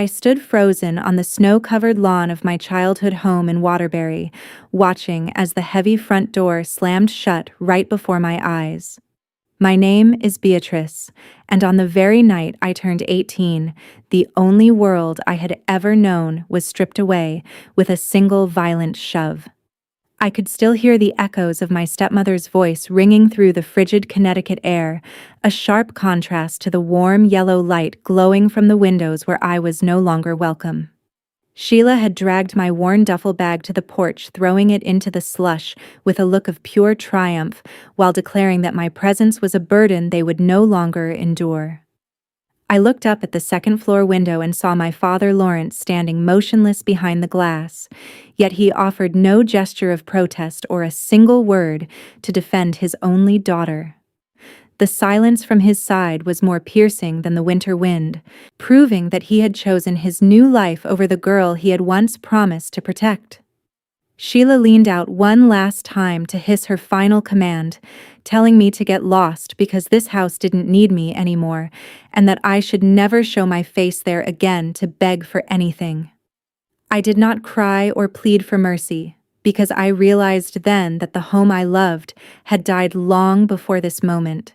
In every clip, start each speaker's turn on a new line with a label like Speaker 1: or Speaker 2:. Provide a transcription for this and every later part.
Speaker 1: I stood frozen on the snow-covered lawn of my childhood home in Waterbury, watching as the heavy front door slammed shut right before my eyes. My name is Beatrice, and on the very night I turned 18, the only world I had ever known was stripped away with a single violent shove. I could still hear the echoes of my stepmother's voice ringing through the frigid Connecticut air, a sharp contrast to the warm yellow light glowing from the windows where I was no longer welcome. Sheila had dragged my worn duffel bag to the porch, throwing it into the slush with a look of pure triumph, while declaring that my presence was a burden they would no longer endure. I looked up at the second-floor window and saw my father Lawrence standing motionless behind the glass, yet he offered no gesture of protest or a single word to defend his only daughter. The silence from his side was more piercing than the winter wind, proving that he had chosen his new life over the girl he had once promised to protect. Sheila leaned out one last time to hiss her final command, telling me to get lost because this house didn't need me anymore, and that I should never show my face there again to beg for anything. I did not cry or plead for mercy, because I realized then that the home I loved had died long before this moment.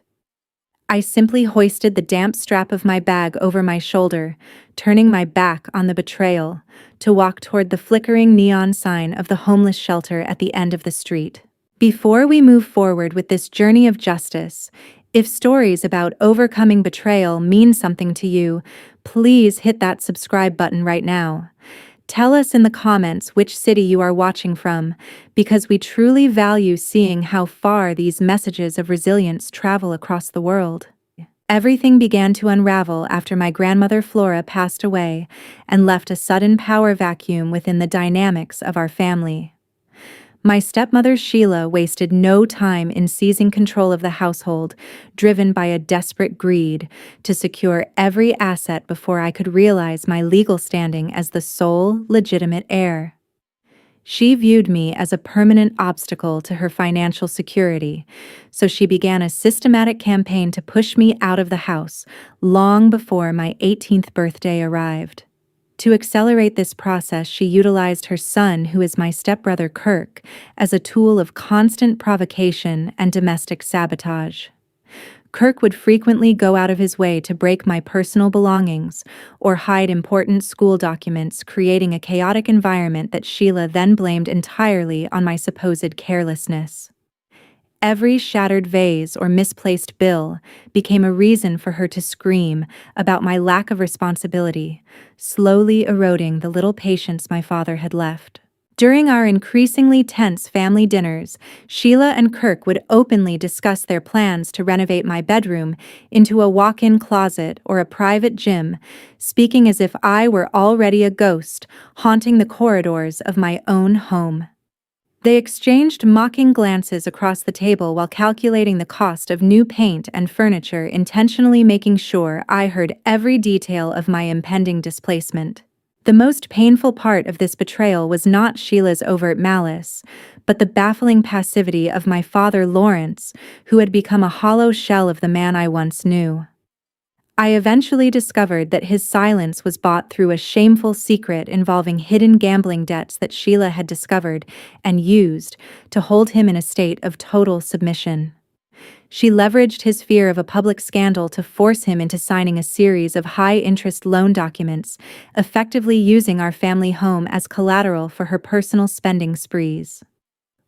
Speaker 1: I simply hoisted the damp strap of my bag over my shoulder, turning my back on the betrayal, to walk toward the flickering neon sign of the homeless shelter at the end of the street. Before we move forward with this journey of justice, if stories about overcoming betrayal mean something to you, please hit that subscribe button right now. Tell us in the comments which city you are watching from, because we truly value seeing how far these messages of resilience travel across the world. Everything began to unravel after my grandmother Flora passed away and left a sudden power vacuum within the dynamics of our family. My stepmother Sheila wasted no time in seizing control of the household, driven by a desperate greed to secure every asset before I could realize my legal standing as the sole legitimate heir. She viewed me as a permanent obstacle to her financial security, so she began a systematic campaign to push me out of the house long before my 18th birthday arrived. To accelerate this process, she utilized her son, who is my stepbrother Kirk, as a tool of constant provocation and domestic sabotage. Kirk would frequently go out of his way to break my personal belongings or hide important school documents, creating a chaotic environment that Sheila then blamed entirely on my supposed carelessness. Every shattered vase or misplaced bill became a reason for her to scream about my lack of responsibility, slowly eroding the little patience my father had left. During our increasingly tense family dinners, Sheila and Kirk would openly discuss their plans to renovate my bedroom into a walk-in closet or a private gym, speaking as if I were already a ghost haunting the corridors of my own home. They exchanged mocking glances across the table while calculating the cost of new paint and furniture, intentionally making sure I heard every detail of my impending displacement. The most painful part of this betrayal was not Sheila's overt malice, but the baffling passivity of my father Lawrence, who had become a hollow shell of the man I once knew. I eventually discovered that his silence was bought through a shameful secret involving hidden gambling debts that Sheila had discovered and used to hold him in a state of total submission. She leveraged his fear of a public scandal to force him into signing a series of high-interest loan documents, effectively using our family home as collateral for her personal spending sprees.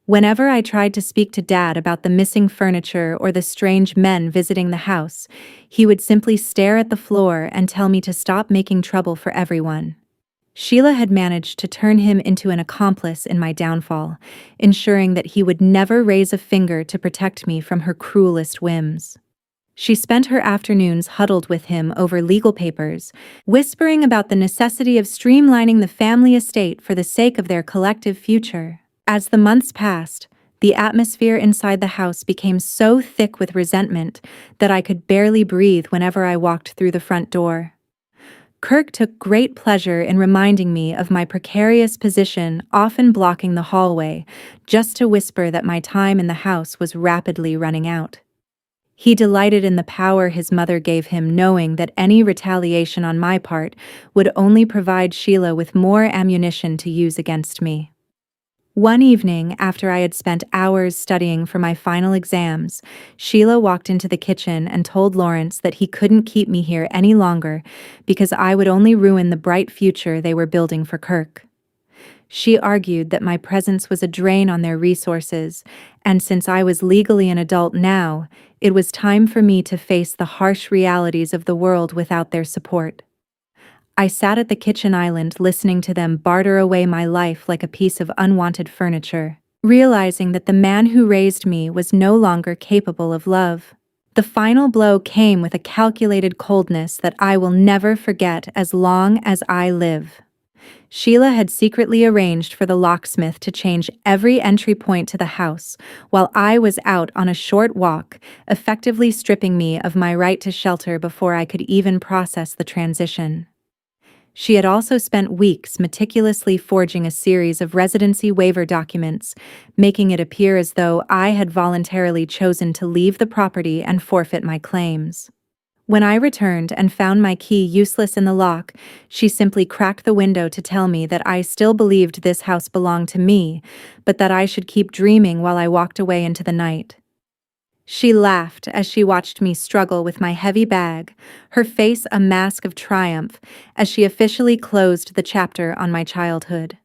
Speaker 1: Whenever I tried to speak to Dad about the missing furniture or the strange men visiting the house, he would simply stare at the floor and tell me to stop making trouble for everyone. Sheila had managed to turn him into an accomplice in my downfall, ensuring that he would never raise a finger to protect me from her cruelest whims. She spent her afternoons huddled with him over legal papers, whispering about the necessity of streamlining the family estate for the sake of their collective future. As the months passed, the atmosphere inside the house became so thick with resentment that I could barely breathe whenever I walked through the front door. Kirk took great pleasure in reminding me of my precarious position, often blocking the hallway, just to whisper that my time in the house was rapidly running out. He delighted in the power his mother gave him, knowing that any retaliation on my part would only provide Sheila with more ammunition to use against me. One evening, after I had spent hours studying for my final exams, Sheila walked into the kitchen and told Lawrence that he couldn't keep me here any longer because I would only ruin the bright future they were building for Kirk. She argued that my presence was a drain on their resources, and since I was legally an adult now, it was time for me to face the harsh realities of the world without their support. I sat at the kitchen island listening to them barter away my life like a piece of unwanted furniture, realizing that the man who raised me was no longer capable of love. The final blow came with a calculated coldness that I will never forget as long as I live. Sheila had secretly arranged for the locksmith to change every entry point to the house, while I was out on a short walk, effectively stripping me of my right to shelter before I could even process the transition. She had also spent weeks meticulously forging a series of residency waiver documents, making it appear as though I had voluntarily chosen to leave the property and forfeit my claims. When I returned and found my key useless in the lock, she simply cracked the window to tell me that I still believed this house belonged to me, but that I should keep dreaming while I walked away into the night. She laughed as she watched me struggle with my heavy bag, her face a mask of triumph as she officially closed the chapter on my childhood.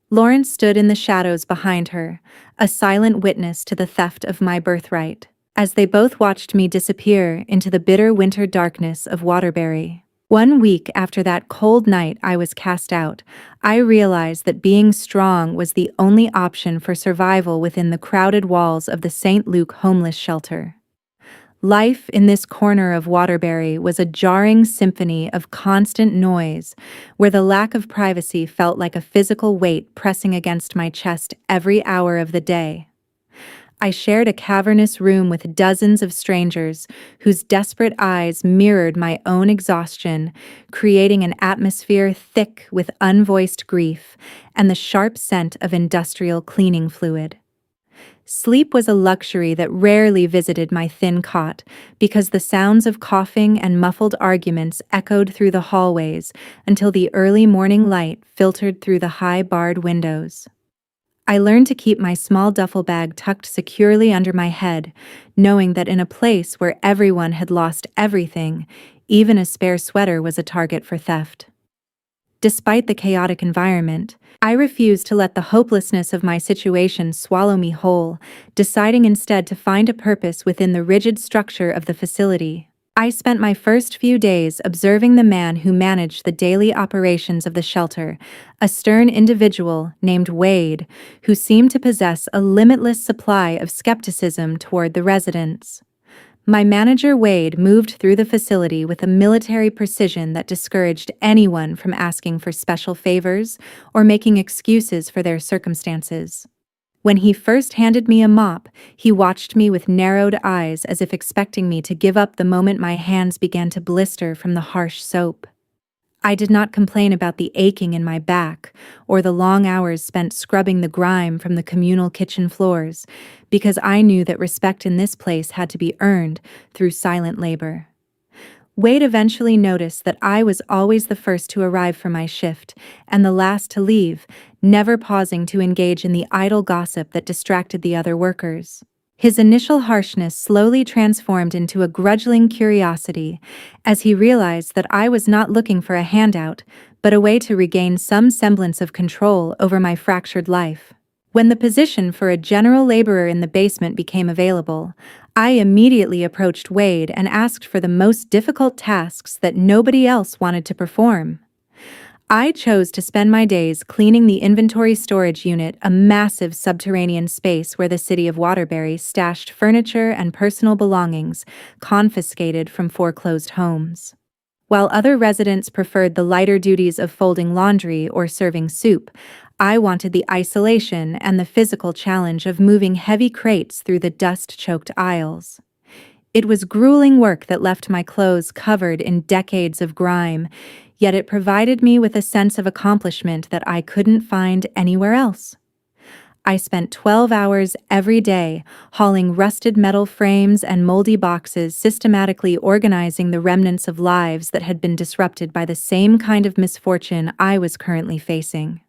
Speaker 1: Lawrence stood in the shadows behind her, a silent witness to the theft of my birthright, as they both watched me disappear into the bitter winter darkness of Waterbury. 1 week after that cold night I was cast out, I realized that being strong was the only option for survival within the crowded walls of the St. Luke homeless shelter. Life in this corner of Waterbury was a jarring symphony of constant noise, where the lack of privacy felt like a physical weight pressing against my chest every hour of the day. I shared a cavernous room with dozens of strangers whose desperate eyes mirrored my own exhaustion, creating an atmosphere thick with unvoiced grief and the sharp scent of industrial cleaning fluid. Sleep was a luxury that rarely visited my thin cot because the sounds of coughing and muffled arguments echoed through the hallways until the early morning light filtered through the high barred windows. I learned to keep my small duffel bag tucked securely under my head, knowing that in a place where everyone had lost everything, even a spare sweater was a target for theft. Despite the chaotic environment, I refused to let the hopelessness of my situation swallow me whole, deciding instead to find a purpose within the rigid structure of the facility. I spent my first few days observing the man who managed the daily operations of the shelter, a stern individual named Wade, who seemed to possess a limitless supply of skepticism toward the residents. My manager Wade moved through the facility with a military precision that discouraged anyone from asking for special favors or making excuses for their circumstances. When he first handed me a mop, he watched me with narrowed eyes as if expecting me to give up the moment my hands began to blister from the harsh soap. I did not complain about the aching in my back or the long hours spent scrubbing the grime from the communal kitchen floors, because I knew that respect in this place had to be earned through silent labor. Wade eventually noticed that I was always the first to arrive for my shift and the last to leave, never pausing to engage in the idle gossip that distracted the other workers. His initial harshness slowly transformed into a grudging curiosity as he realized that I was not looking for a handout, but a way to regain some semblance of control over my fractured life. When the position for a general laborer in the basement became available, I immediately approached Wade and asked for the most difficult tasks that nobody else wanted to perform. I chose to spend my days cleaning the inventory storage unit, a massive subterranean space where the city of Waterbury stashed furniture and personal belongings confiscated from foreclosed homes. While other residents preferred the lighter duties of folding laundry or serving soup, I wanted the isolation and the physical challenge of moving heavy crates through the dust-choked aisles. It was grueling work that left my clothes covered in decades of grime, yet it provided me with a sense of accomplishment that I couldn't find anywhere else. I spent 12 hours every day hauling rusted metal frames and moldy boxes, systematically organizing the remnants of lives that had been disrupted by the same kind of misfortune I was currently facing.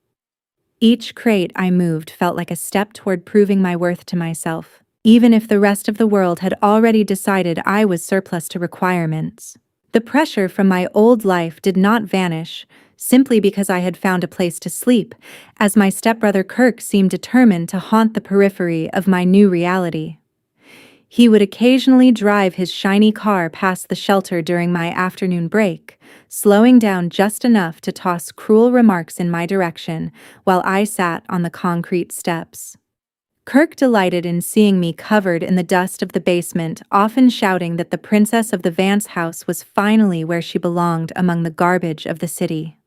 Speaker 1: Each crate I moved felt like a step toward proving my worth to myself, even if the rest of the world had already decided I was surplus to requirements. The pressure from my old life did not vanish, simply because I had found a place to sleep, as my stepbrother Kirk seemed determined to haunt the periphery of my new reality. He would occasionally drive his shiny car past the shelter during my afternoon break, slowing down just enough to toss cruel remarks in my direction while I sat on the concrete steps. Kirk delighted in seeing me covered in the dust of the basement, often shouting that the princess of the Vance house was finally where she belonged among the garbage of the city.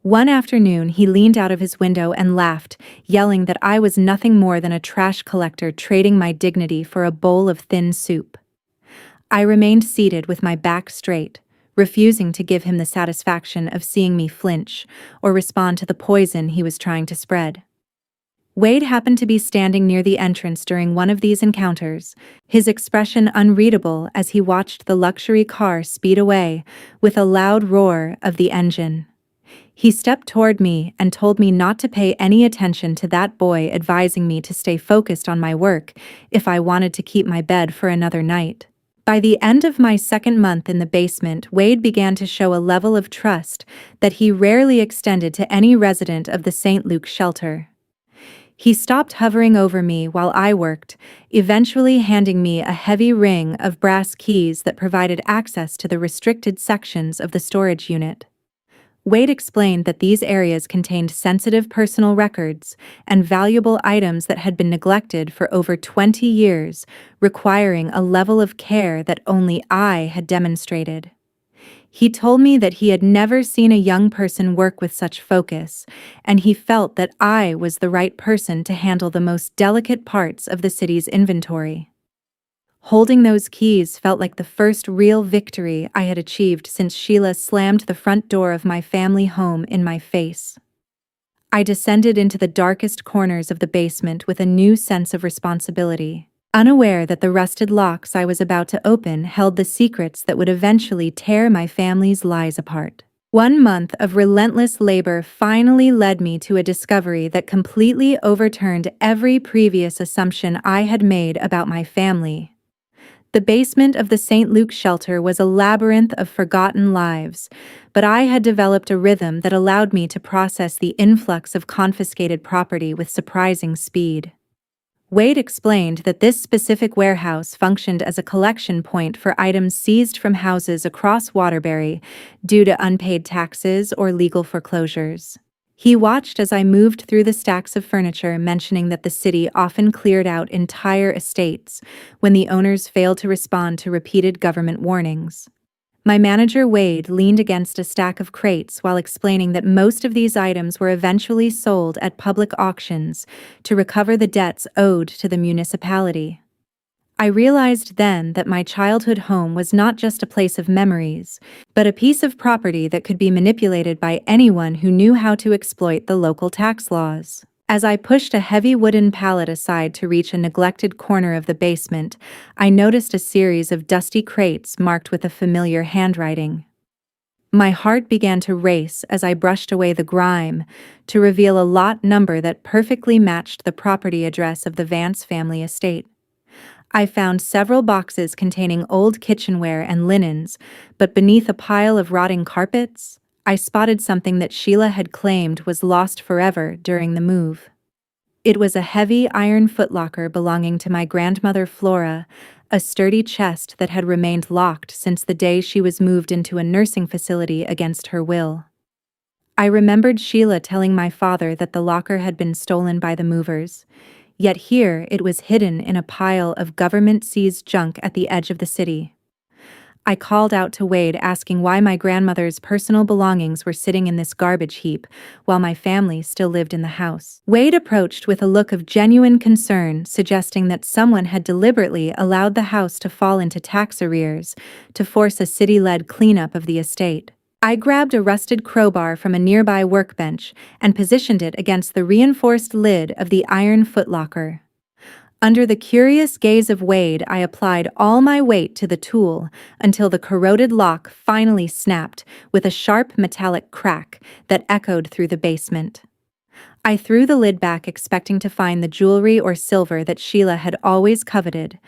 Speaker 1: One afternoon, he leaned out of his window and laughed, yelling that I was nothing more than a trash collector trading my dignity for a bowl of thin soup. I remained seated with my back straight, refusing to give him the satisfaction of seeing me flinch or respond to the poison he was trying to spread. Wade happened to be standing near the entrance during one of these encounters, his expression unreadable as he watched the luxury car speed away with a loud roar of the engine. He stepped toward me and told me not to pay any attention to that boy, advising me to stay focused on my work if I wanted to keep my bed for another night. By the end of my second month in the basement, Wade began to show a level of trust that he rarely extended to any resident of the St. Luke shelter. He stopped hovering over me while I worked, eventually handing me a heavy ring of brass keys that provided access to the restricted sections of the storage unit. Wade explained that these areas contained sensitive personal records and valuable items that had been neglected for over 20 years, requiring a level of care that only I had demonstrated. He told me that he had never seen a young person work with such focus, and he felt that I was the right person to handle the most delicate parts of the city's inventory. Holding those keys felt like the first real victory I had achieved since Sheila slammed the front door of my family home in my face. I descended into the darkest corners of the basement with a new sense of responsibility, unaware that the rusted locks I was about to open held the secrets that would eventually tear my family's lies apart. 1 month of relentless labor finally led me to a discovery that completely overturned every previous assumption I had made about my family. The basement of the St. Luke shelter was a labyrinth of forgotten lives, but I had developed a rhythm that allowed me to process the influx of confiscated property with surprising speed. Wade explained that this specific warehouse functioned as a collection point for items seized from houses across Waterbury due to unpaid taxes or legal foreclosures. He watched as I moved through the stacks of furniture, mentioning that the city often cleared out entire estates when the owners failed to respond to repeated government warnings. My manager, Wade, leaned against a stack of crates while explaining that most of these items were eventually sold at public auctions to recover the debts owed to the municipality. I realized then that my childhood home was not just a place of memories, but a piece of property that could be manipulated by anyone who knew how to exploit the local tax laws. As I pushed a heavy wooden pallet aside to reach a neglected corner of the basement, I noticed a series of dusty crates marked with a familiar handwriting. My heart began to race as I brushed away the grime to reveal a lot number that perfectly matched the property address of the Vance family estate. I found several boxes containing old kitchenware and linens, but beneath a pile of rotting carpets, I spotted something that Sheila had claimed was lost forever during the move. It was a heavy iron footlocker belonging to my grandmother Flora, a sturdy chest that had remained locked since the day she was moved into a nursing facility against her will. I remembered Sheila telling my father that the locker had been stolen by the movers, yet here it was hidden in a pile of government-seized junk at the edge of the city. I called out to Wade, asking why my grandmother's personal belongings were sitting in this garbage heap while my family still lived in the house. Wade approached with a look of genuine concern, suggesting that someone had deliberately allowed the house to fall into tax arrears to force a city-led cleanup of the estate. I grabbed a rusted crowbar from a nearby workbench and positioned it against the reinforced lid of the iron footlocker. Under the curious gaze of Wade, I applied all my weight to the tool until the corroded lock finally snapped with a sharp metallic crack that echoed through the basement. I threw the lid back, expecting to find the jewelry or silver that Sheila had always coveted,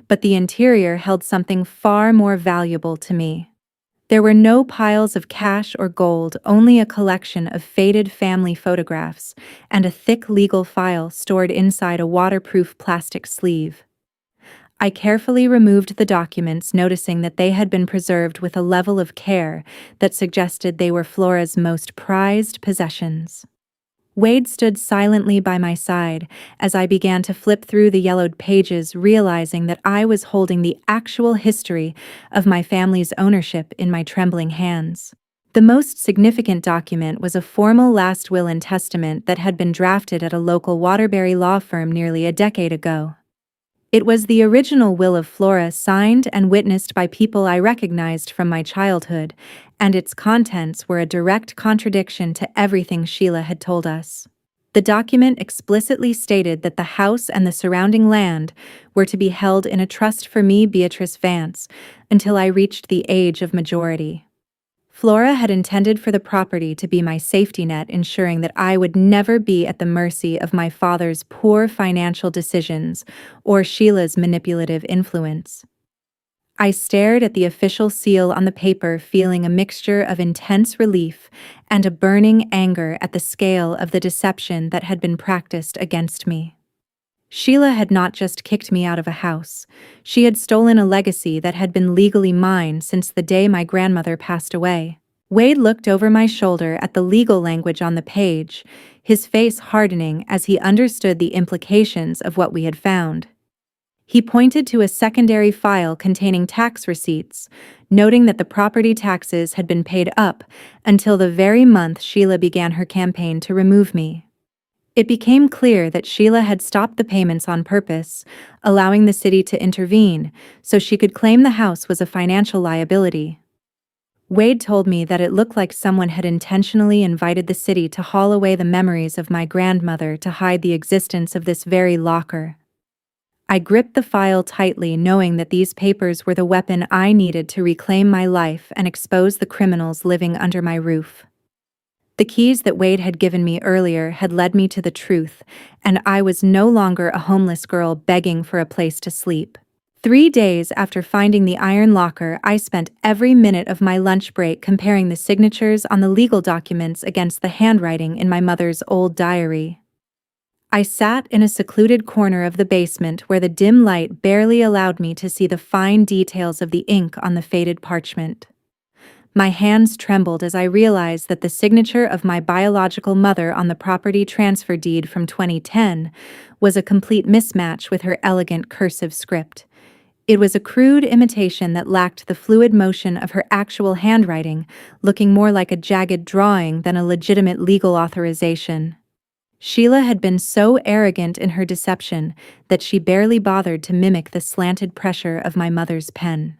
Speaker 1: but the interior held something far more valuable to me. There were no piles of cash or gold, only a collection of faded family photographs and a thick legal file stored inside a waterproof plastic sleeve. I carefully removed the documents, noticing that they had been preserved with a level of care that suggested they were Flora's most prized possessions. Wade stood silently by my side as I began to flip through the yellowed pages, realizing that I was holding the actual history of my family's ownership in my trembling hands. The most significant document was a formal last will and testament that had been drafted at a local Waterbury law firm nearly a decade ago. It was the original will of Flora, signed and witnessed by people I recognized from my childhood, and its contents were a direct contradiction to everything Sheila had told us. The document explicitly stated that the house and the surrounding land were to be held in a trust for me, Beatrice Vance, until I reached the age of majority. Flora had intended for the property to be my safety net, ensuring that I would never be at the mercy of my father's poor financial decisions or Sheila's manipulative influence. I stared at the official seal on the paper, feeling a mixture of intense relief and a burning anger at the scale of the deception that had been practiced against me. Sheila had not just kicked me out of a house. She had stolen a legacy that had been legally mine since the day my grandmother passed away. Wade looked over my shoulder at the legal language on the page, his face hardening as he understood the implications of what we had found. He pointed to a secondary file containing tax receipts, noting that the property taxes had been paid up until the very month Sheila began her campaign to remove me. It became clear that Sheila had stopped the payments on purpose, allowing the city to intervene so she could claim the house was a financial liability. Wade told me that it looked like someone had intentionally invited the city to haul away the memories of my grandmother to hide the existence of this very locker. I gripped the file tightly, knowing that these papers were the weapon I needed to reclaim my life and expose the criminals living under my roof. The keys that Wade had given me earlier had led me to the truth, and I was no longer a homeless girl begging for a place to sleep. 3 days after finding the iron locker, I spent every minute of my lunch break comparing the signatures on the legal documents against the handwriting in my mother's old diary. I sat in a secluded corner of the basement where the dim light barely allowed me to see the fine details of the ink on the faded parchment. My hands trembled as I realized that the signature of my biological mother on the property transfer deed from 2010 was a complete mismatch with her elegant cursive script. It was a crude imitation that lacked the fluid motion of her actual handwriting, looking more like a jagged drawing than a legitimate legal authorization. Sheila had been so arrogant in her deception that she barely bothered to mimic the slanted pressure of my mother's pen.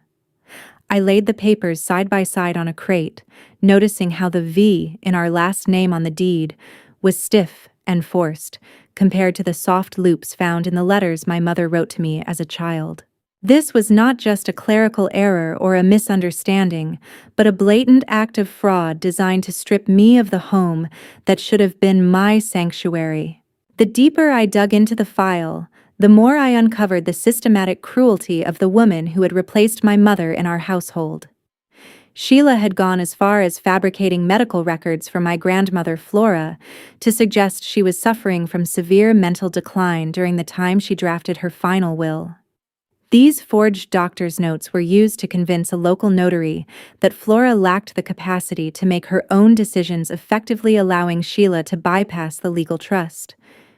Speaker 1: I laid the papers side by side on a crate, noticing how the V in our last name on the deed was stiff and forced compared to the soft loops found in the letters my mother wrote to me as a child. This was not just a clerical error or a misunderstanding, but a blatant act of fraud designed to strip me of the home that should have been my sanctuary. The deeper I dug into the file, the more I uncovered the systematic cruelty of the woman who had replaced my mother in our household. Sheila had gone as far as fabricating medical records for my grandmother Flora to suggest she was suffering from severe mental decline during the time she drafted her final will. These forged doctor's notes were used to convince a local notary that Flora lacked the capacity to make her own decisions, effectively allowing Sheila to bypass the legal trust.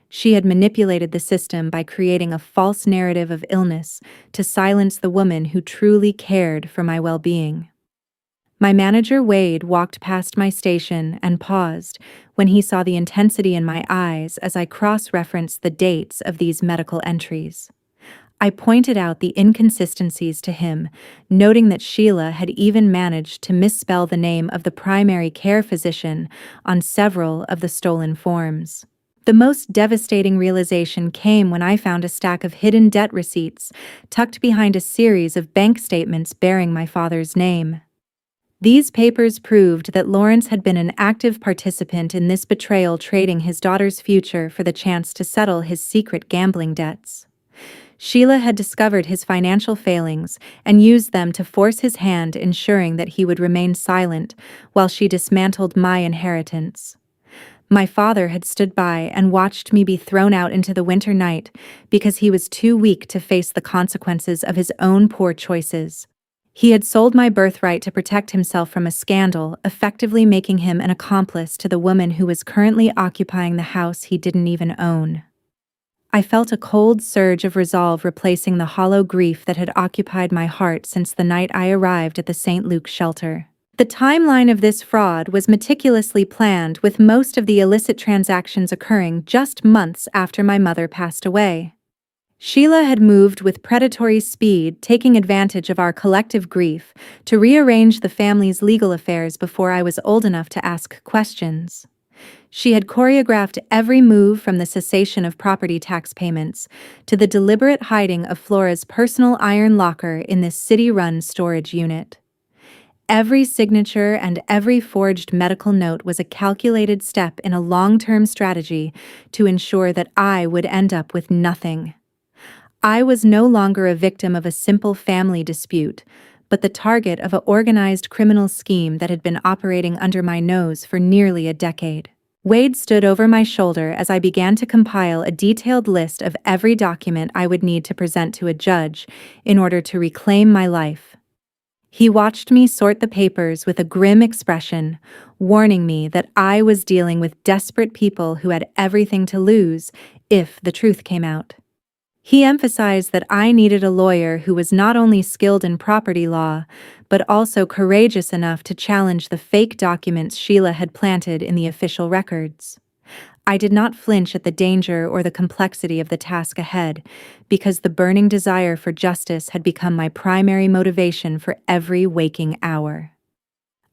Speaker 1: She had manipulated the system by creating a false narrative of illness to silence the woman who truly cared for my well-being. My manager, Wade, walked past my station and paused when he saw the intensity in my eyes as I cross-referenced the dates of these medical entries. I pointed out the inconsistencies to him, noting that Sheila had even managed to misspell the name of the primary care physician on several of the stolen forms. The most devastating realization came when I found a stack of hidden debt receipts tucked behind a series of bank statements bearing my father's name. These papers proved that Lawrence had been an active participant in this betrayal, trading his daughter's future for the chance to settle his secret gambling debts. Sheila had discovered his financial failings and used them to force his hand, ensuring that he would remain silent while she dismantled my inheritance. My father had stood by and watched me be thrown out into the winter night because he was too weak to face the consequences of his own poor choices. He had sold my birthright to protect himself from a scandal, effectively making him an accomplice to the woman who was currently occupying the house he didn't even own. I felt a cold surge of resolve replacing the hollow grief that had occupied my heart since the night I arrived at the St. Luke's shelter. The timeline of this fraud was meticulously planned, with most of the illicit transactions occurring just months after my mother passed away. Sheila had moved with predatory speed, taking advantage of our collective grief to rearrange the family's legal affairs before I was old enough to ask questions. She had choreographed every move, from the cessation of property tax payments to the deliberate hiding of Flora's personal iron locker in this city-run storage unit. Every signature and every forged medical note was a calculated step in a long-term strategy to ensure that I would end up with nothing. I was no longer a victim of a simple family dispute, but the target of an organized criminal scheme that had been operating under my nose for nearly a decade. Wade stood over my shoulder as I began to compile a detailed list of every document I would need to present to a judge in order to reclaim my life. He watched me sort the papers with a grim expression, warning me that I was dealing with desperate people who had everything to lose if the truth came out. He emphasized that I needed a lawyer who was not only skilled in property law, but also courageous enough to challenge the fake documents Sheila had planted in the official records. I did not flinch at the danger or the complexity of the task ahead, because the burning desire for justice had become my primary motivation for every waking hour.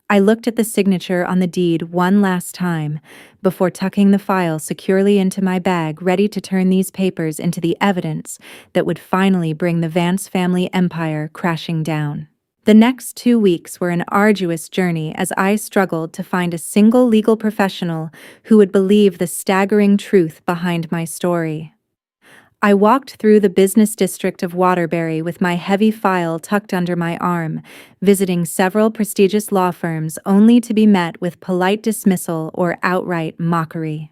Speaker 1: I looked at the signature on the deed one last time before tucking the file securely into my bag, ready to turn these papers into the evidence that would finally bring the Vance family empire crashing down. The next 2 weeks were an arduous journey as I struggled to find a single legal professional who would believe the staggering truth behind my story. I walked through the business district of Waterbury with my heavy file tucked under my arm, visiting several prestigious law firms only to be met with polite dismissal or outright mockery.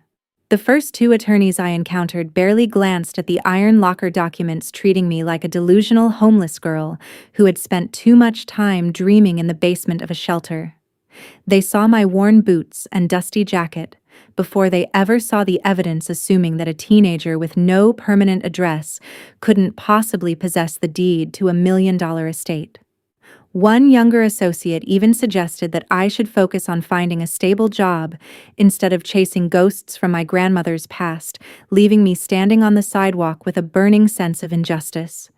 Speaker 1: The first 2 attorneys I encountered barely glanced at the iron locker documents, treating me like a delusional homeless girl who had spent too much time dreaming in the basement of a shelter. They saw my worn boots and dusty jacket before they ever saw the evidence, assuming that a teenager with no permanent address couldn't possibly possess the deed to $1 million estate. One younger associate even suggested that I should focus on finding a stable job instead of chasing ghosts from my grandmother's past, leaving me standing on the sidewalk with a burning sense of injustice.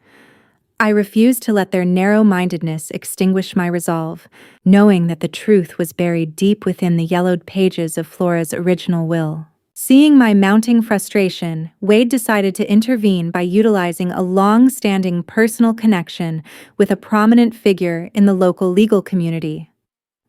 Speaker 1: I refused to let their narrow-mindedness extinguish my resolve, knowing that the truth was buried deep within the yellowed pages of Flora's original will. Seeing my mounting frustration, Wade decided to intervene by utilizing a long-standing personal connection with a prominent figure in the local legal community.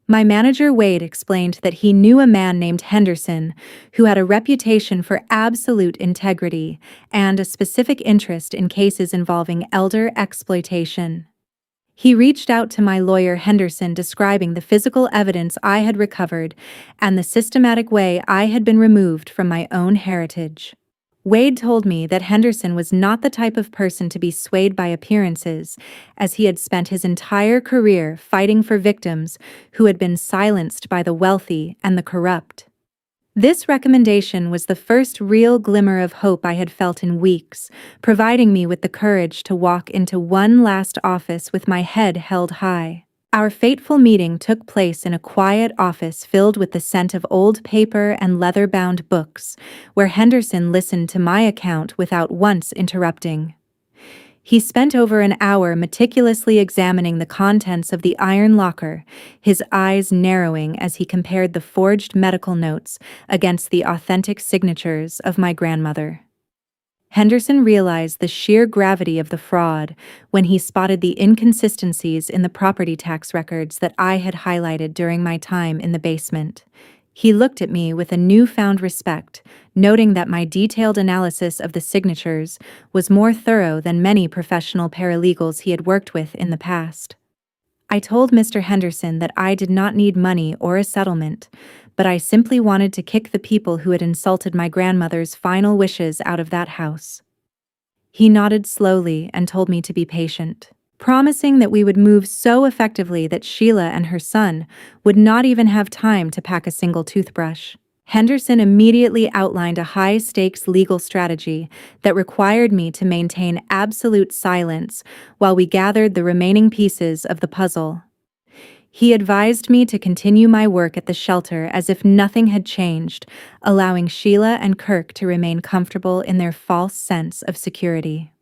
Speaker 1: My manager, Wade, explained that he knew a man named Henderson who had a reputation for absolute integrity and a specific interest in cases involving elder exploitation. He reached out to my lawyer Henderson, describing the physical evidence I had recovered and the systematic way I had been removed from my own heritage. Wade told me that Henderson was not the type of person to be swayed by appearances, as he had spent his entire career fighting for victims who had been silenced by the wealthy and the corrupt. This recommendation was the first real glimmer of hope I had felt in weeks, providing me with the courage to walk into one last office with my head held high. Our fateful meeting took place in a quiet office filled with the scent of old paper and leather-bound books, where Henderson listened to my account without once interrupting. He spent over an hour meticulously examining the contents of the iron locker, his eyes narrowing as he compared the forged medical notes against the authentic signatures of my grandmother. Henderson realized the sheer gravity of the fraud when he spotted the inconsistencies in the property tax records that I had highlighted during my time in the basement. He looked at me with a newfound respect, noting that my detailed analysis of the signatures was more thorough than many professional paralegals he had worked with in the past. I told Mr. Henderson that I did not need money or a settlement, but I simply wanted to kick the people who had insulted my grandmother's final wishes out of that house. He nodded slowly and told me to be patient, promising that we would move so effectively that Sheila and her son would not even have time to pack a single toothbrush. Henderson immediately outlined a high-stakes legal strategy that required me to maintain absolute silence while we gathered the remaining pieces of the puzzle. He advised me to continue my work at the shelter as if nothing had changed, allowing Sheila and Kirk to remain comfortable in their false sense of security.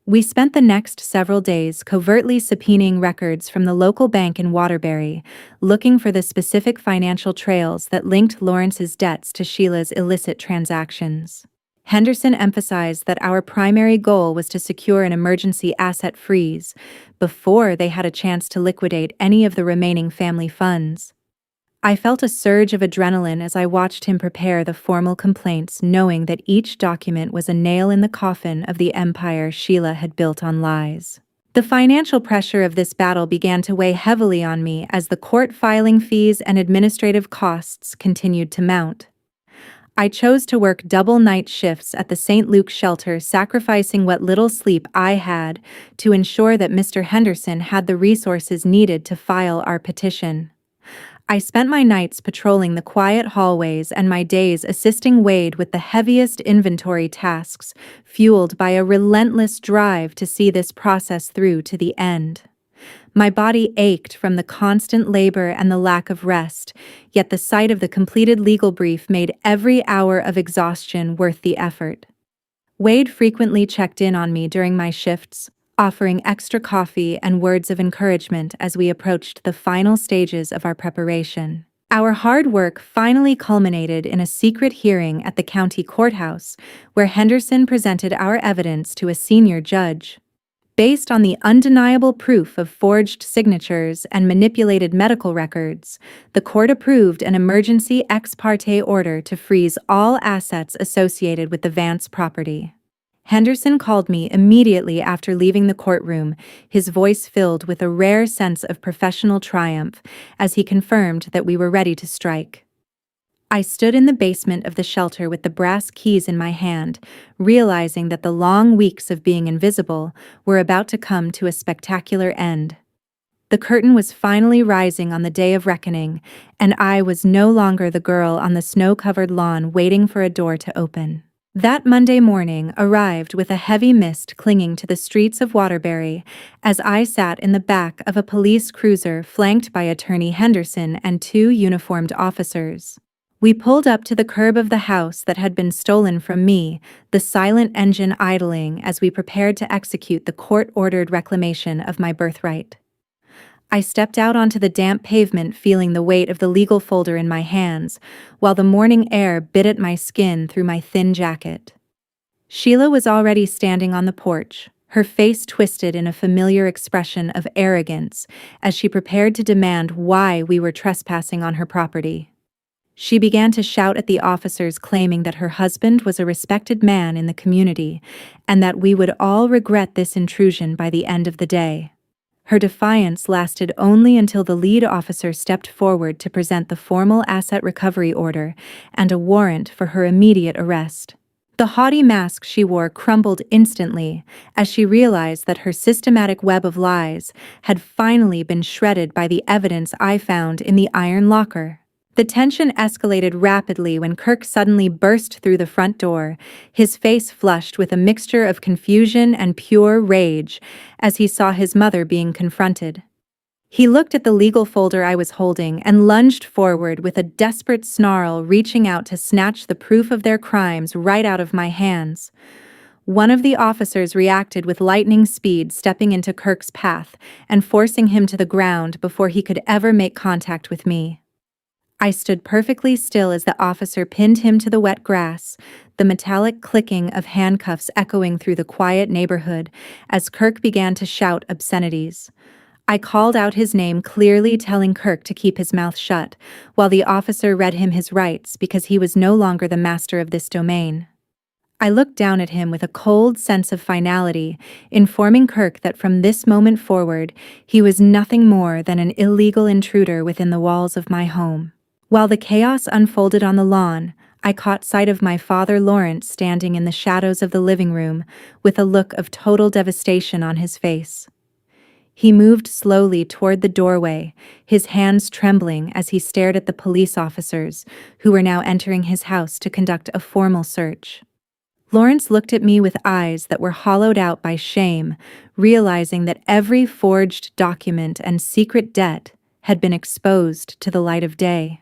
Speaker 1: We spent the next several days covertly subpoenaing records from the local bank in Waterbury, looking for the specific financial trails that linked Lawrence's debts to Sheila's illicit transactions. Henderson emphasized that our primary goal was to secure an emergency asset freeze before they had a chance to liquidate any of the remaining family funds. I felt a surge of adrenaline as I watched him prepare the formal complaints, knowing that each document was a nail in the coffin of the empire Sheila had built on lies. The financial pressure of this battle began to weigh heavily on me as the court filing fees and administrative costs continued to mount. I chose to work double night shifts at the St. Luke shelter, sacrificing what little sleep I had to ensure that Mr. Henderson had the resources needed to file our petition. I spent my nights patrolling the quiet hallways and my days assisting Wade with the heaviest inventory tasks, fueled by a relentless drive to see this process through to the end. My body ached from the constant labor and the lack of rest, yet the sight of the completed legal brief made every hour of exhaustion worth the effort. Wade frequently checked in on me during my shifts, offering extra coffee and words of encouragement as we approached the final stages of our preparation. Our hard work finally culminated in a secret hearing at the county courthouse, where Henderson presented our evidence to a senior judge. Based on the undeniable proof of forged signatures and manipulated medical records, the court approved an emergency ex parte order to freeze all assets associated with the Vance property. Henderson called me immediately after leaving the courtroom, his voice filled with a rare sense of professional triumph as he confirmed that we were ready to strike. I stood in the basement of the shelter with the brass keys in my hand, realizing that the long weeks of being invisible were about to come to a spectacular end. The curtain was finally rising on the day of reckoning, and I was no longer the girl on the snow-covered lawn waiting for a door to open. That Monday morning arrived with a heavy mist clinging to the streets of Waterbury as I sat in the back of a police cruiser flanked by Attorney Henderson and two uniformed officers. We pulled up to the curb of the house that had been stolen from me, the silent engine idling as we prepared to execute the court-ordered reclamation of my birthright. I stepped out onto the damp pavement, feeling the weight of the legal folder in my hands, while the morning air bit at my skin through my thin jacket. Sheila was already standing on the porch, her face twisted in a familiar expression of arrogance as she prepared to demand why we were trespassing on her property. She began to shout at the officers, claiming that her husband was a respected man in the community and that we would all regret this intrusion by the end of the day. Her defiance lasted only until the lead officer stepped forward to present the formal asset recovery order and a warrant for her immediate arrest. The haughty mask she wore crumbled instantly as she realized that her systematic web of lies had finally been shredded by the evidence I found in the iron locker. The tension escalated rapidly when Kirk suddenly burst through the front door, his face flushed with a mixture of confusion and pure rage as he saw his mother being confronted. He looked at the legal folder I was holding and lunged forward with a desperate snarl, reaching out to snatch the proof of their crimes right out of my hands. One of the officers reacted with lightning speed, stepping into Kirk's path and forcing him to the ground before he could ever make contact with me. I stood perfectly still as the officer pinned him to the wet grass, the metallic clicking of handcuffs echoing through the quiet neighborhood as Kirk began to shout obscenities. I called out his name, clearly telling Kirk to keep his mouth shut, while the officer read him his rights because he was no longer the master of this domain. I looked down at him with a cold sense of finality, informing Kirk that from this moment forward, he was nothing more than an illegal intruder within the walls of my home. While the chaos unfolded on the lawn, I caught sight of my father Lawrence standing in the shadows of the living room with a look of total devastation on his face. He moved slowly toward the doorway, his hands trembling as he stared at the police officers who were now entering his house to conduct a formal search. Lawrence looked at me with eyes that were hollowed out by shame, realizing that every forged document and secret debt had been exposed to the light of day.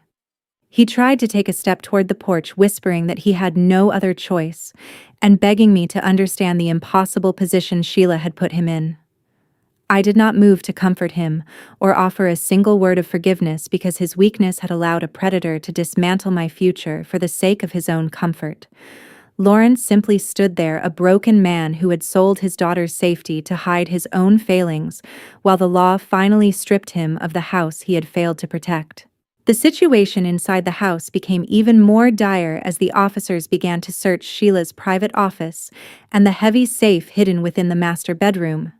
Speaker 1: He tried to take a step toward the porch, whispering that he had no other choice, and begging me to understand the impossible position Sheila had put him in. I did not move to comfort him or offer a single word of forgiveness because his weakness had allowed a predator to dismantle my future for the sake of his own comfort. Lawrence simply stood there, a broken man who had sold his daughter's safety to hide his own failings, while the law finally stripped him of the house he had failed to protect. The situation inside the house became even more dire as the officers began to search Sheila's private office and the heavy safe hidden within the master bedroom.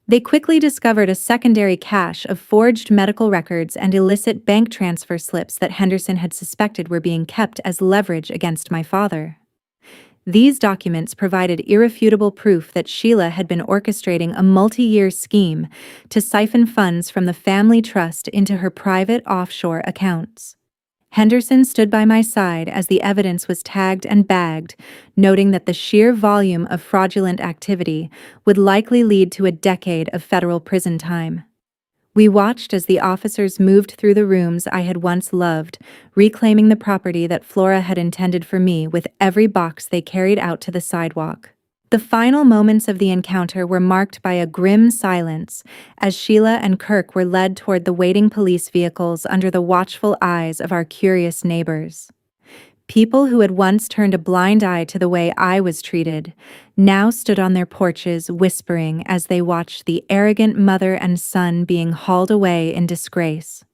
Speaker 1: They quickly discovered a secondary cache of forged medical records and illicit bank transfer slips that Henderson had suspected were being kept as leverage against my father. These documents provided irrefutable proof that Sheila had been orchestrating a multi-year scheme to siphon funds from the family trust into her private offshore accounts. Henderson stood by my side as the evidence was tagged and bagged, noting that the sheer volume of fraudulent activity would likely lead to a decade of federal prison time. We watched as the officers moved through the rooms I had once loved, reclaiming the property that Flora had intended for me with every box they carried out to the sidewalk. The final moments of the encounter were marked by a grim silence as Sheila and Kirk were led toward the waiting police vehicles under the watchful eyes of our curious neighbors. People who had once turned a blind eye to the way I was treated now stood on their porches whispering as they watched the arrogant mother and son being hauled away in disgrace.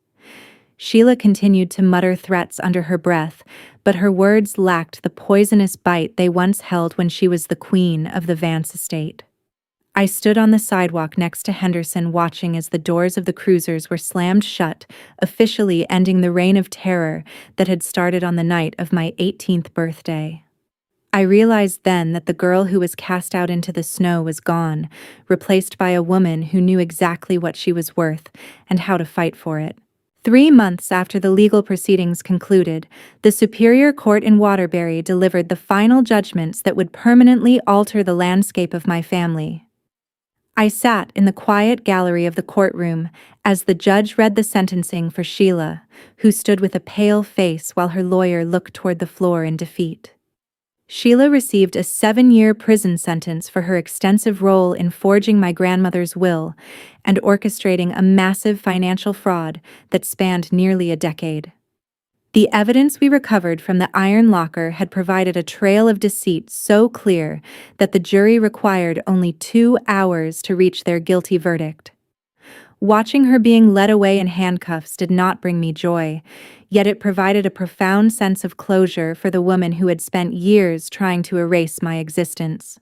Speaker 1: Sheila continued to mutter threats under her breath, but her words lacked the poisonous bite they once held when she was the queen of the Vance estate. I stood on the sidewalk next to Henderson, watching as the doors of the cruisers were slammed shut, officially ending the reign of terror that had started on the night of my 18th birthday. I realized then that the girl who was cast out into the snow was gone, replaced by a woman who knew exactly what she was worth and how to fight for it. 3 months after the legal proceedings concluded, the Superior Court in Waterbury delivered the final judgments that would permanently alter the landscape of my family. I sat in the quiet gallery of the courtroom as the judge read the sentencing for Sheila, who stood with a pale face while her lawyer looked toward the floor in defeat. Sheila received a 7-year prison sentence for her extensive role in forging my grandmother's will and orchestrating a massive financial fraud that spanned nearly a decade. The evidence we recovered from the iron locker had provided a trail of deceit so clear that the jury required only 2 hours to reach their guilty verdict. Watching her being led away in handcuffs did not bring me joy, yet it provided a profound sense of closure for the woman who had spent years trying to erase my existence.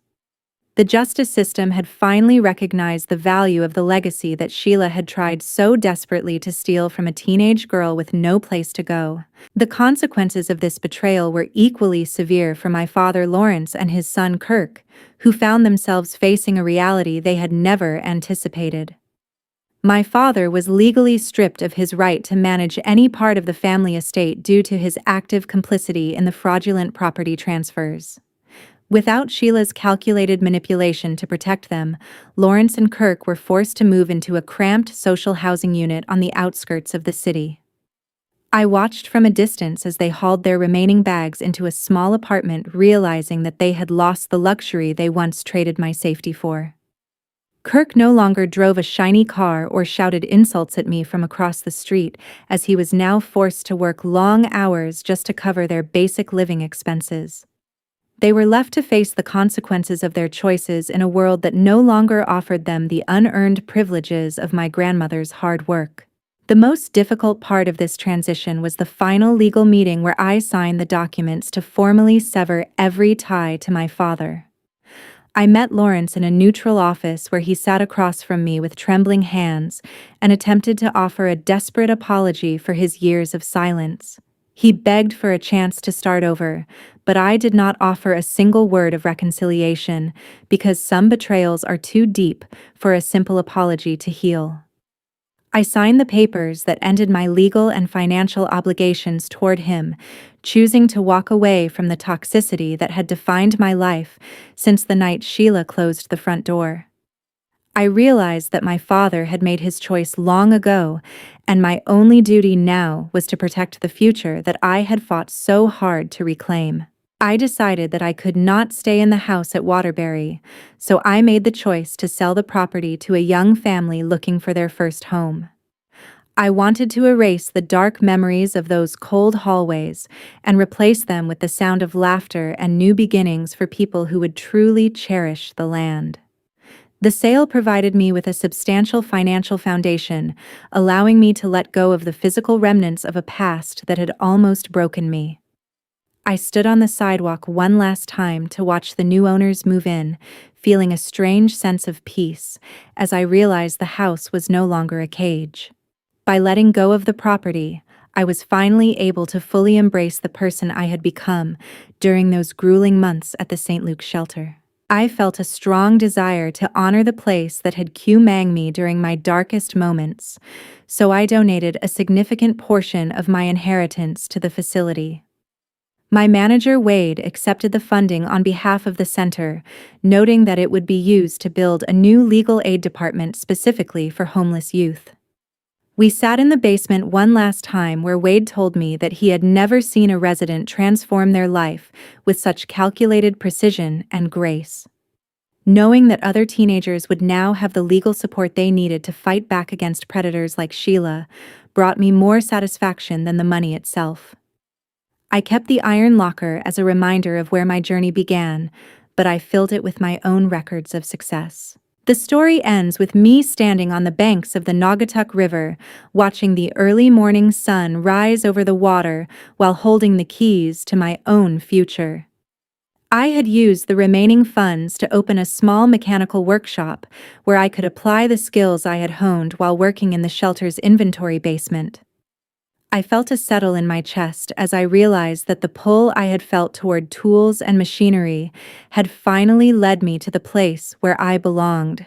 Speaker 1: The justice system had finally recognized the value of the legacy that Sheila had tried so desperately to steal from a teenage girl with no place to go. The consequences of this betrayal were equally severe for my father Lawrence and his son Kirk, who found themselves facing a reality they had never anticipated. My father was legally stripped of his right to manage any part of the family estate due to his active complicity in the fraudulent property transfers. Without Sheila's calculated manipulation to protect them, Lawrence and Kirk were forced to move into a cramped social housing unit on the outskirts of the city. I watched from a distance as they hauled their remaining bags into a small apartment, realizing that they had lost the luxury they once traded my safety for. Kirk no longer drove a shiny car or shouted insults at me from across the street, as he was now forced to work long hours just to cover their basic living expenses. They were left to face the consequences of their choices in a world that no longer offered them the unearned privileges of my grandmother's hard work. The most difficult part of this transition was the final legal meeting where I signed the documents to formally sever every tie to my father. I met Lawrence in a neutral office where he sat across from me with trembling hands and attempted to offer a desperate apology for his years of silence. He begged for a chance to start over, but I did not offer a single word of reconciliation because some betrayals are too deep for a simple apology to heal. I signed the papers that ended my legal and financial obligations toward him, choosing to walk away from the toxicity that had defined my life since the night Sheila closed the front door. I realized that my father had made his choice long ago, and my only duty now was to protect the future that I had fought so hard to reclaim. I decided that I could not stay in the house at Waterbury, so I made the choice to sell the property to a young family looking for their first home. I wanted to erase the dark memories of those cold hallways and replace them with the sound of laughter and new beginnings for people who would truly cherish the land. The sale provided me with a substantial financial foundation, allowing me to let go of the physical remnants of a past that had almost broken me. I stood on the sidewalk one last time to watch the new owners move in, feeling a strange sense of peace as I realized the house was no longer a cage. By letting go of the property, I was finally able to fully embrace the person I had become during those grueling months at the St. Luke's shelter. I felt a strong desire to honor the place that had humanged me during my darkest moments, so I donated a significant portion of my inheritance to the facility. My manager, Wade, accepted the funding on behalf of the center, noting that it would be used to build a new legal aid department specifically for homeless youth. We sat in the basement one last time where Wade told me that he had never seen a resident transform their life with such calculated precision and grace. Knowing that other teenagers would now have the legal support they needed to fight back against predators like Sheila brought me more satisfaction than the money itself. I kept the iron locker as a reminder of where my journey began, but I filled it with my own records of success. The story ends with me standing on the banks of the Naugatuck River, watching the early morning sun rise over the water while holding the keys to my own future. I had used the remaining funds to open a small mechanical workshop where I could apply the skills I had honed while working in the shelter's inventory basement. I felt a settle in my chest as I realized that the pull I had felt toward tools and machinery had finally led me to the place where I belonged.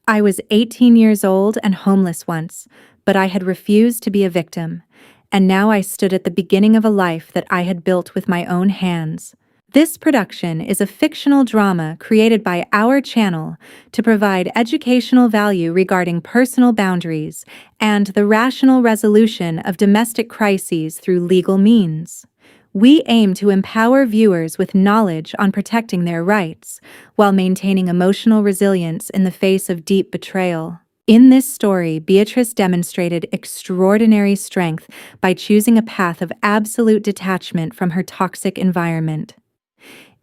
Speaker 1: I was 18 years old and homeless once, but I had refused to be a victim, and now I stood at the beginning of a life that I had built with my own hands. This production is a fictional drama created by our channel to provide educational value regarding personal boundaries and the rational resolution of domestic crises through legal means. We aim to empower viewers with knowledge on protecting their rights, while maintaining emotional resilience in the face of deep betrayal. In this story, Beatrice demonstrated extraordinary strength by choosing a path of absolute detachment from her toxic environment.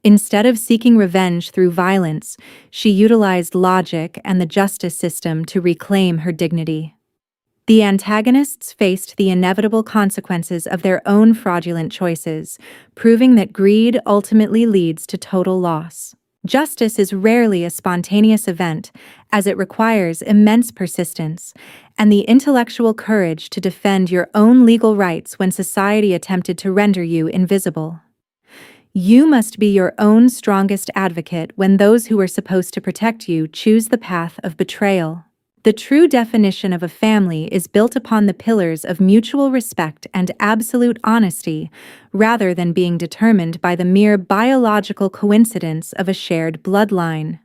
Speaker 1: Instead of seeking revenge through violence, she utilized logic and the justice system to reclaim her dignity. The antagonists faced the inevitable consequences of their own fraudulent choices, proving that greed ultimately leads to total loss. Justice is rarely a spontaneous event, as it requires immense persistence and the intellectual courage to defend your own legal rights when society attempted to render you invisible. You must be your own strongest advocate when those who are supposed to protect you choose the path of betrayal. The true definition of a family is built upon the pillars of mutual respect and absolute honesty, rather than being determined by the mere biological coincidence of a shared bloodline.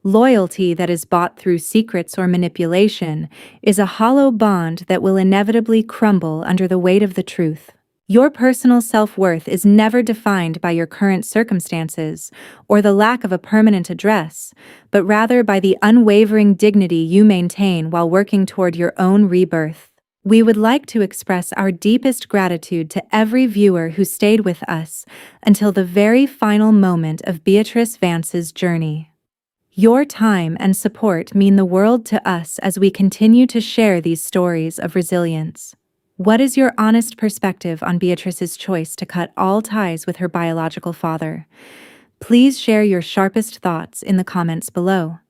Speaker 1: Loyalty that is bought through secrets or manipulation is a hollow bond that will inevitably crumble under the weight of the truth. Your personal self-worth is never defined by your current circumstances or the lack of a permanent address, but rather by the unwavering dignity you maintain while working toward your own rebirth. We would like to express our deepest gratitude to every viewer who stayed with us until the very final moment of Beatrice Vance's journey. Your time and support mean the world to us as we continue to share these stories of resilience. What is your honest perspective on Beatrice's choice to cut all ties with her biological father? Please share your sharpest thoughts in the comments below.